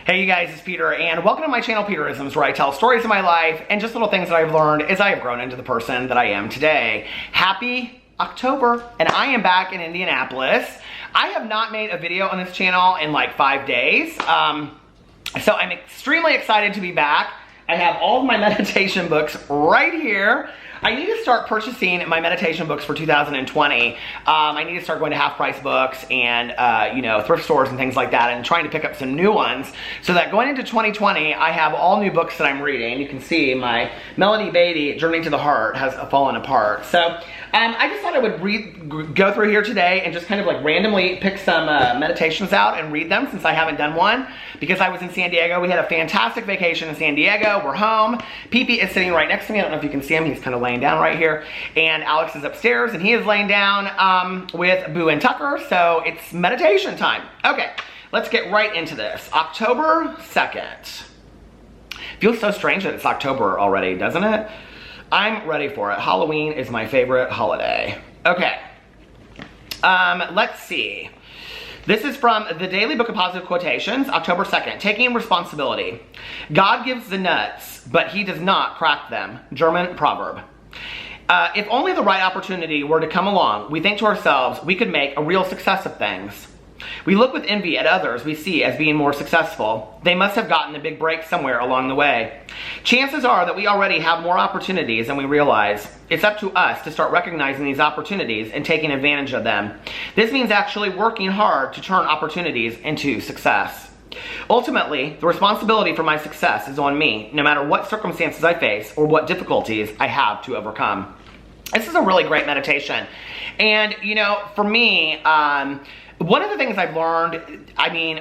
Hey you guys, it's Peter, and welcome to my channel, Peterisms, where I tell stories of my life and just little things that I've learned as I have grown into the person that I am today. Happy October, and I am back in Indianapolis. I have not made a video on this channel in like 5 days, so I'm extremely excited to be back. I have all of my meditation books right here. I need to start purchasing my meditation books for 2020. I need to start going to half-price books and thrift stores and things like that, and trying to pick up some new ones so that going into 2020, I have all new books that I'm reading. You can see my Melody Beatty, Journey to the Heart, has fallen apart. So I just thought I would go through here today and just kind of like randomly pick some meditations out and read them, since I haven't done one, because I was in San Diego. We had a fantastic vacation in San Diego. We're home. Pee-Pee is sitting right next to me. I don't know if you can see him. He's kind of laying down right here. And Alex is upstairs, and he is laying down with Boo and Tucker. So it's meditation time. Okay, let's get right into this. October 2nd. Feels so strange that it's October already, doesn't it? I'm ready for it. Halloween is my favorite holiday. Okay. Let's see. This is from the Daily Book of Positive Quotations, October 2nd. Taking responsibility. God gives the nuts, but he does not crack them. German proverb. If only the right opportunity were to come along, we think to ourselves, we could make a real success of things. We look with envy at others we see as being more successful. They must have gotten a big break somewhere along the way. Chances are that we already have more opportunities than we realize. It's up to us to start recognizing these opportunities and taking advantage of them. This means actually working hard to turn opportunities into success. Ultimately, the responsibility for my success is on me, no matter what circumstances I face or what difficulties I have to overcome. This is a really great meditation. And, for me, one of the things I've learned,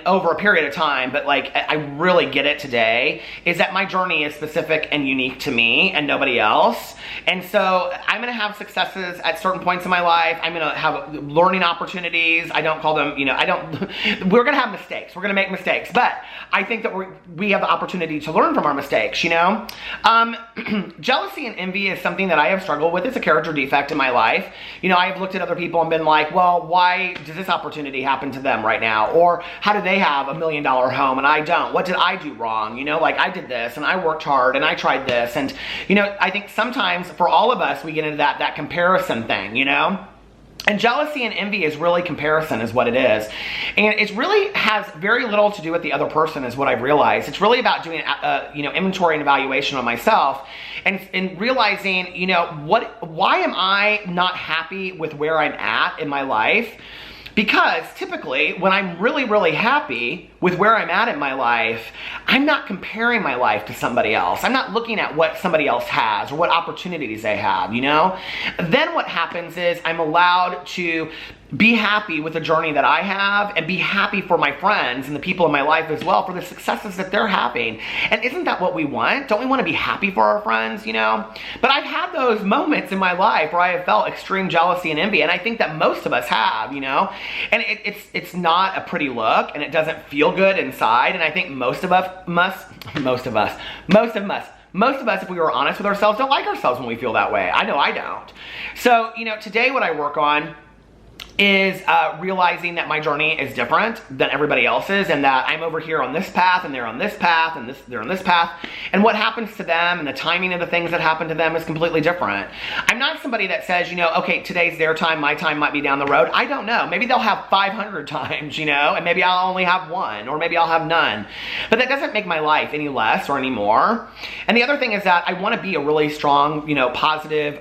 over a period of time, but like I really get it today, is that my journey is specific and unique to me and nobody else. And so I'm going to have successes at certain points in my life. I'm going to have learning opportunities. I don't call them, we're going to have mistakes. We're going to make mistakes. But I think that we have the opportunity to learn from our mistakes, Jealousy and envy is something that I have struggled with. It's a character defect in my life. I have looked at other people and been like, well, why does this opportunity happen to them right now? Or how do they have $1 million home and I don't? What did I do wrong? Like I did this and I worked hard and I tried this. And, I think sometimes for all of us, we get into that comparison thing, And jealousy and envy is really comparison is what it is. And it really has very little to do with the other person is what I've realized. It's really about doing, inventory and evaluation on myself and realizing, why am I not happy with where I'm at in my life? Because typically, when I'm really, really happy with where I'm at in my life, I'm not comparing my life to somebody else. I'm not looking at what somebody else has or what opportunities they have, Then what happens is I'm allowed to be happy with the journey that I have and be happy for my friends and the people in my life as well for the successes that they're having. And isn't that what we want? Don't we want to be happy for our friends, But I've had those moments in my life where I have felt extreme jealousy and envy, and I think that most of us have, And it's not a pretty look, and it doesn't feel good inside, and I think most of us, if we were honest with ourselves, don't like ourselves when we feel that way. I know I don't. So, today what I work on is realizing that my journey is different than everybody else's, and that I'm over here on this path and they're on this path and they're on this path, and what happens to them and the timing of the things that happen to them is completely different. I'm not somebody that says, okay, today's their time, my time might be down the road. I don't know. Maybe they'll have 500 times, and maybe I'll only have one, or maybe I'll have none. But that doesn't make my life any less or any more. And the other thing is that I want to be a really strong, positive,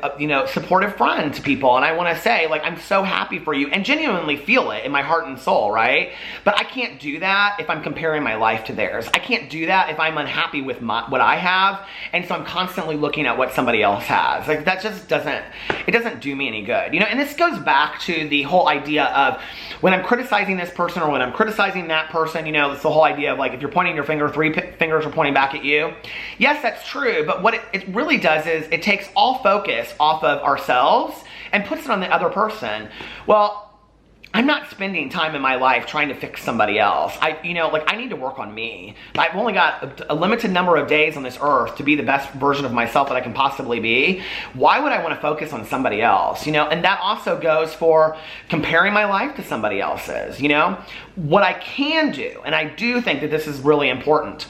supportive friend to people, and I want to say, like, I'm so happy for you, and genuinely feel it in my heart and soul, right? But I can't do that if I'm comparing my life to theirs. I can't do that if I'm unhappy with what I have, and so I'm constantly looking at what somebody else has. Like, that just doesn't do me any good, And this goes back to the whole idea of when I'm criticizing this person or when I'm criticizing that person, it's the whole idea of like, if you're pointing your finger, 3 fingers are pointing back at you. Yes, that's true, but what it really does is it takes all focus off of ourselves and puts it on the other person. Well, I'm not spending time in my life trying to fix somebody else. I need to work on me. I've only got a limited number of days on this earth to be the best version of myself that I can possibly be. Why would I want to focus on somebody else? And that also goes for comparing my life to somebody else's. What I can do, and I do think that this is really important,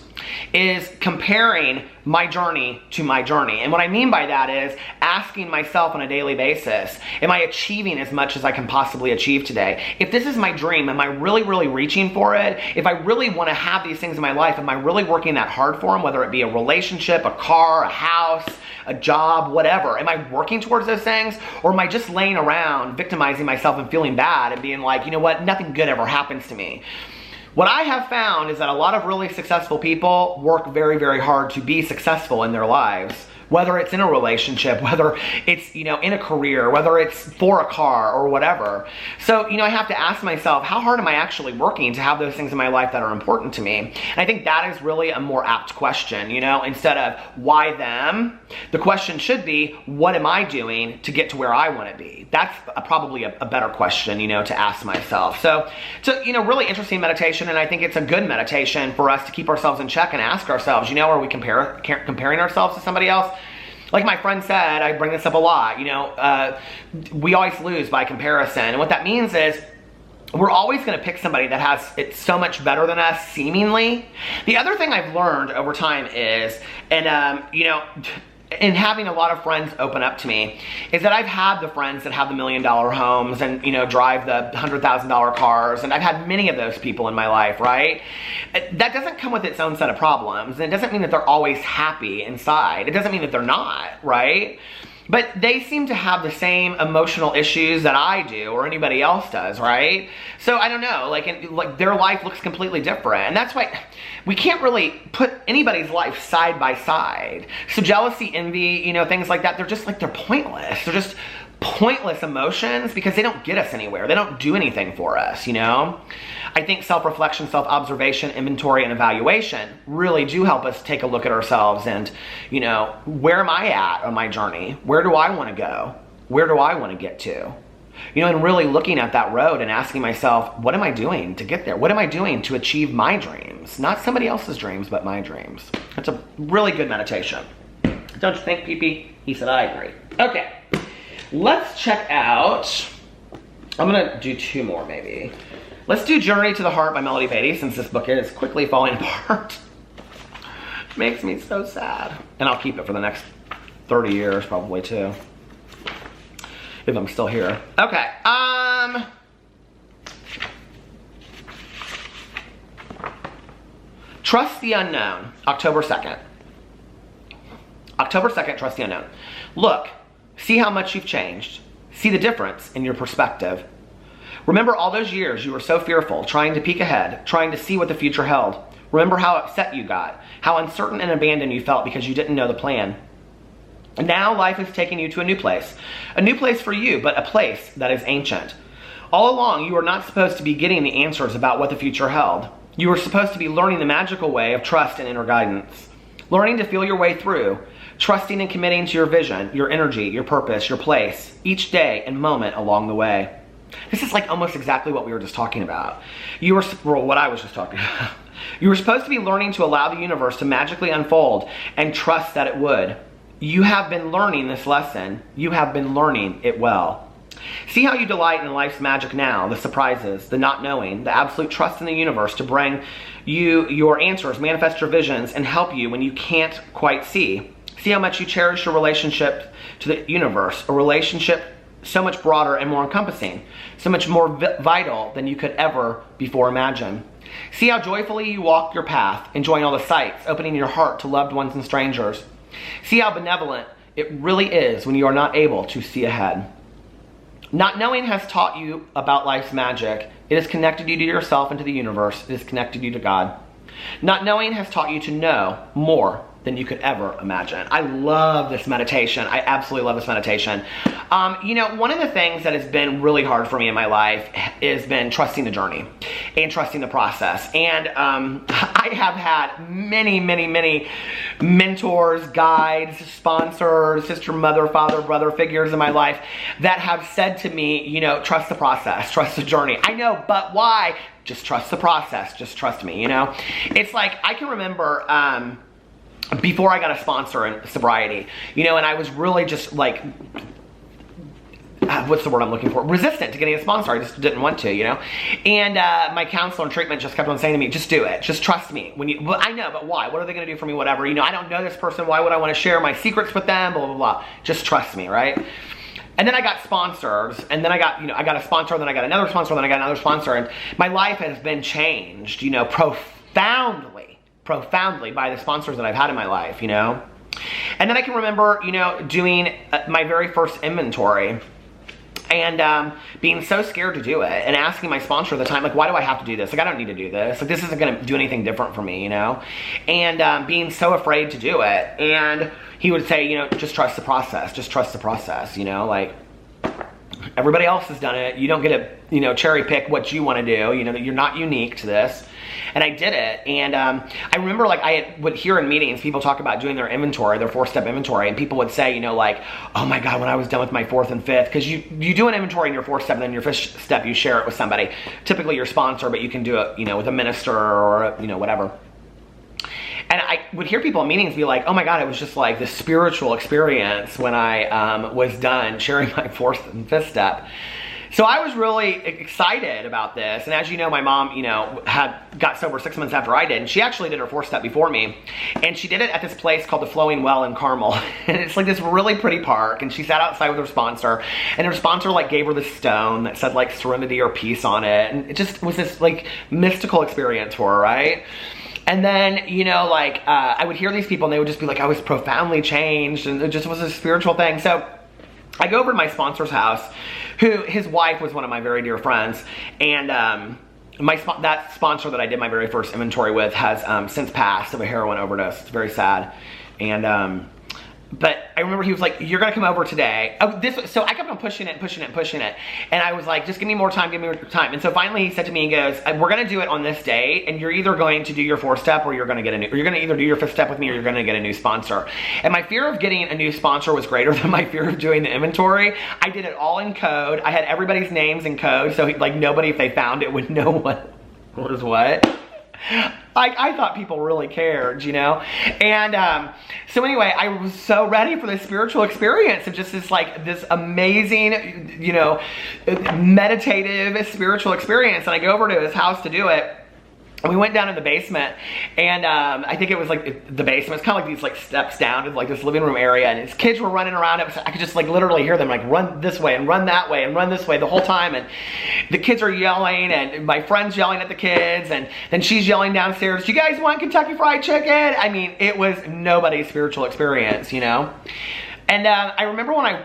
is comparing my journey to my journey. And what I mean by that is asking myself on a daily basis, am I achieving as much as I can possibly achieve today? If this is my dream, am I really, really reaching for it? If I really want to have these things in my life, am I really working that hard for them? Whether it be a relationship, a car, a house, a job, whatever. Am I working towards those things? Or am I just laying around victimizing myself and feeling bad and being like, you know what, nothing good ever happens to me? What I have found is that a lot of really successful people work very, very hard to be successful in their lives. Whether it's in a relationship, whether it's, in a career, whether it's for a car or whatever. So, I have to ask myself, how hard am I actually working to have those things in my life that are important to me? And I think that is really a more apt question, instead of why them, the question should be, what am I doing to get to where I want to be? That's probably a better question, to ask myself. So, really interesting meditation, and I think it's a good meditation for us to keep ourselves in check and ask ourselves, are we comparing ourselves to somebody else? Like my friend said, I bring this up a lot, we always lose by comparison. And what that means is we're always going to pick somebody that has it so much better than us, seemingly. The other thing I've learned over time is, and having a lot of friends open up to me, is that I've had the friends that have the $1 million homes and, drive the $100,000 cars, and I've had many of those people in my life, right? That doesn't come with its own set of problems, and it doesn't mean that they're always happy inside. It doesn't mean that they're not, right? But they seem to have the same emotional issues that I do or anybody else does, right? So I don't know, like their life looks completely different. And that's why we can't really put anybody's life side by side. So jealousy, envy, things like that, they're pointless. They're just pointless emotions because they don't get us anywhere. They don't do anything for us, I think self-reflection, self-observation, inventory, and evaluation really do help us take a look at ourselves and, where am I at on my journey? Where do I want to go? Where do I want to get to? And really looking at that road and asking myself, what am I doing to get there? What am I doing to achieve my dreams? Not somebody else's dreams, but my dreams. It's a really good meditation. Don't you think, Pee-Pee? He said, I agree. Okay, let's check out, I'm gonna do 2 more maybe. Let's do Journey to the Heart by Melody Beattie, since this book is quickly falling apart. Makes me so sad. And I'll keep it for the next 30 years probably too. If I'm still here. Okay, Trust the Unknown, October 2nd. October 2nd, Trust the Unknown. Look, see how much you've changed. See the difference in your perspective. Remember all those years you were so fearful, trying to peek ahead, trying to see what the future held. Remember how upset you got, how uncertain and abandoned you felt because you didn't know the plan. Now life is taking you to a new place for you, but a place that is ancient. All along, you were not supposed to be getting the answers about what the future held. You were supposed to be learning the magical way of trust and inner guidance, learning to feel your way through, trusting and committing to your vision, your energy, your purpose, your place, each day and moment along the way. This is like almost exactly what we were just talking about. What I was just talking about. You were supposed to be learning to allow the universe to magically unfold and trust that it would. You have been learning this lesson. You have been learning it well. See how you delight in life's magic now, the surprises, the not knowing, the absolute trust in the universe to bring you your answers, manifest your visions, and help you when you can't quite see. See how much you cherish your relationship to the universe, a relationship so much broader and more encompassing, so much more vital than you could ever before imagine. See how joyfully you walk your path, enjoying all the sights, opening your heart to loved ones and strangers. See how benevolent it really is when you are not able to see ahead. Not knowing has taught you about life's magic. It has connected you to yourself and to the universe. It has connected you to God. Not knowing has taught you to know more than you could ever imagine. I love this meditation. I absolutely love this meditation. One of the things that has been really hard for me in my life has been trusting the journey. and trusting the process. And I have had many, many, many mentors, guides, sponsors, sister, mother, father, brother figures in my life that have said to me, you know, trust the process, trust the journey. I know, but why? Just trust the process. Just trust me, you know? It's like, I can remember before I got a sponsor in sobriety, you know, and I was really just like, what's the word I'm looking for? Resistant to getting a sponsor. I just didn't want to, you know? And my counselor and treatment just kept on saying to me, just do it. Just trust me. Well, I know, but why? What are they going to do for me? Whatever. You know, I don't know this person. Why would I want to share my secrets with them? Blah, blah, blah. Just trust me, right? And then I got sponsors, and then I got a sponsor, and then I got another sponsor, and then I got another sponsor, and my life has been changed, you know, profoundly by the sponsors that I've had in my life, you know? And then I can remember, you know, doing my very first inventory, and being so scared to do it, and asking my sponsor at the time, like, why do I have to do this? Like, I don't need to do this. Like, this isn't going to do anything different for me, you know? And being so afraid to do it. And he would say, you know, just trust the process. Just trust the process, you know? Like, everybody else has done it. You don't get to, you know, cherry pick what you want to do. You know, that you're not unique to this. And I did it. And I remember, like, would hear in meetings people talk about doing their inventory, their 4-step inventory, and people would say, you know, like, oh my God, when I was done with my 4th and 5th, because you do an inventory in your 4th step, and then your 5th step, you share it with somebody, typically your sponsor, but you can do it, you know, with a minister or, you know, whatever. And I would hear people in meetings be like, oh my God, it was just like this spiritual experience when I was done sharing my 4th and 5th step. So I was really excited about this. And as you know, my mom, you know, got sober 6 months after I did. And she actually did her 4th step before me. And she did it at this place called the Flowing Well in Carmel. And it's like this really pretty park. And she sat outside with her sponsor. And her sponsor, like, gave her this stone that said, like, serenity or peace on it. And it just was this, like, mystical experience for her, right? And then, you know, like, I would hear these people and they would just be like, I was profoundly changed. And it just was a spiritual thing. So I go over to my sponsor's house, his wife was one of my very dear friends, and that sponsor that I did my very first inventory with has since passed of a heroin overdose. It's very sad. And but I remember he was like, you're gonna come over today. So I kept on pushing it. And I was like, just give me more time, And so finally he said to me, he goes, we're gonna do it on this day, and you're either going to do your 4th step or you're gonna either do your 5th step with me or you're gonna get a new sponsor. And my fear of getting a new sponsor was greater than my fear of doing the inventory. I did it all in code. I had everybody's names in code, so like nobody, if they found it, would know what was what. I thought people really cared, you know? And so anyway, I was so ready for this spiritual experience of just this amazing, you know, meditative spiritual experience. And I go over to his house to do it. And we went down in the basement, and I think it was like the basement. It's kind of like these like steps down to like this living room area, and his kids were running around. I could just like literally hear them like run this way and run that way and run this way the whole time. And the kids are yelling, and my friend's yelling at the kids, and then she's yelling downstairs, "You guys want Kentucky Fried Chicken?" I mean, it was nobody's spiritual experience, you know? And I remember when I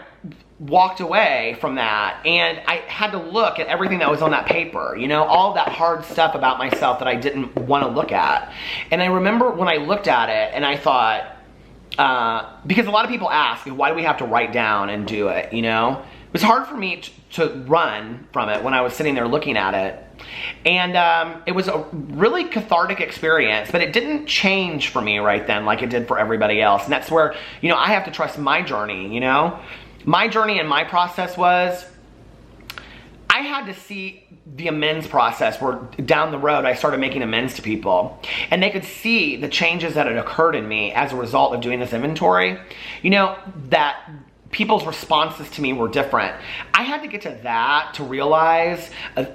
walked away from that, and I had to look at everything that was on that paper, you know, all that hard stuff about myself that I didn't want to look at. And I remember when I looked at it and I thought, because a lot of people ask, why do we have to write down and do it, you know? It was hard for me to run from it when I was sitting there looking at it. And it was a really cathartic experience, but it didn't change for me right then like it did for everybody else. And that's where, you know, I have to trust my journey, you know? My journey and my process was, I had to see the amends process where down the road I started making amends to people. And they could see the changes that had occurred in me as a result of doing this inventory. You know, that people's responses to me were different. I had to get to that to realize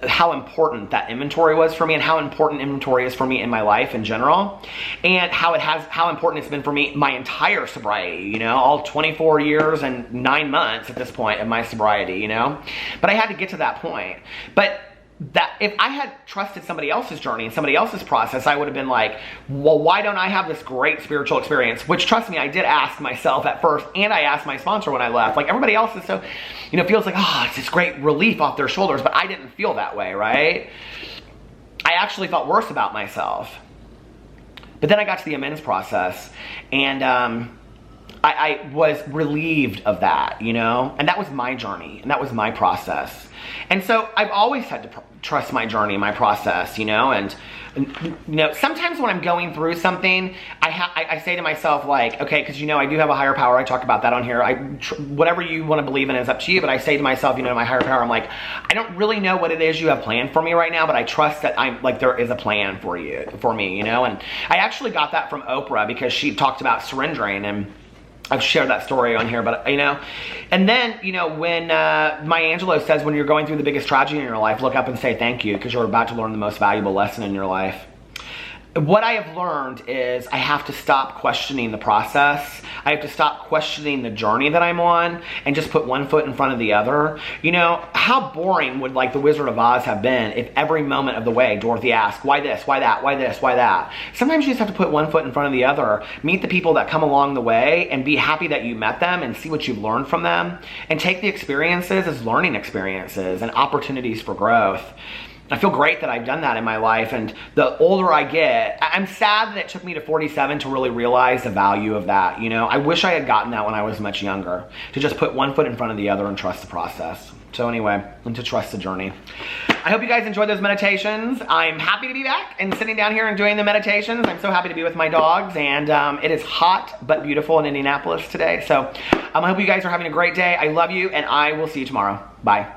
how important that inventory was for me, and how important inventory is for me in my life in general, and how important it's been for me my entire sobriety, you know, all 24 years and 9 months at this point of my sobriety, you know. But I had to get to that point. But that if I had trusted somebody else's journey and somebody else's process, I would have been like, well, why don't I have this great spiritual experience? Which, trust me, I did ask myself at first, and I asked my sponsor when I left. Like, everybody else is so, you know, feels like, oh, it's this great relief off their shoulders, but I didn't feel that way, right? I actually felt worse about myself. But then I got to the amends process, and I was relieved of that, you know? And that was my journey, and that was my process. And so I've always had to trust my journey, my process, you know? And you know, sometimes when I'm going through something, I say to myself, like, okay, because, you know, I do have a higher power. I talk about that on here. Whatever you want to believe in is up to you. But I say to myself, you know, my higher power, I'm like, I don't really know what it is you have planned for me right now, but I trust that there is a plan for me, you know? And I actually got that from Oprah, because she talked about surrendering, and I've shared that story on here, but, you know, and then, you know, when Maya Angelou says, when you're going through the biggest tragedy in your life, look up and say thank you, because you're about to learn the most valuable lesson in your life. What I have learned is I have to stop questioning the process. I have to stop questioning the journey that I'm on, and just put one foot in front of the other. You know, how boring would, like, the Wizard of Oz have been if every moment of the way Dorothy asked, why this, why that, why this, why that? Sometimes you just have to put one foot in front of the other, meet the people that come along the way, and be happy that you met them, and see what you've learned from them, and take the experiences as learning experiences and opportunities for growth. I feel great that I've done that in my life, and the older I get, I'm sad that it took me to 47 to really realize the value of that, you know? I wish I had gotten that when I was much younger, to just put one foot in front of the other and trust the process. So anyway, and to trust the journey. I hope you guys enjoyed those meditations. I'm happy to be back and sitting down here and doing the meditations. I'm so happy to be with my dogs, and it is hot but beautiful in Indianapolis today. So I hope you guys are having a great day. I love you, and I will see you tomorrow. Bye.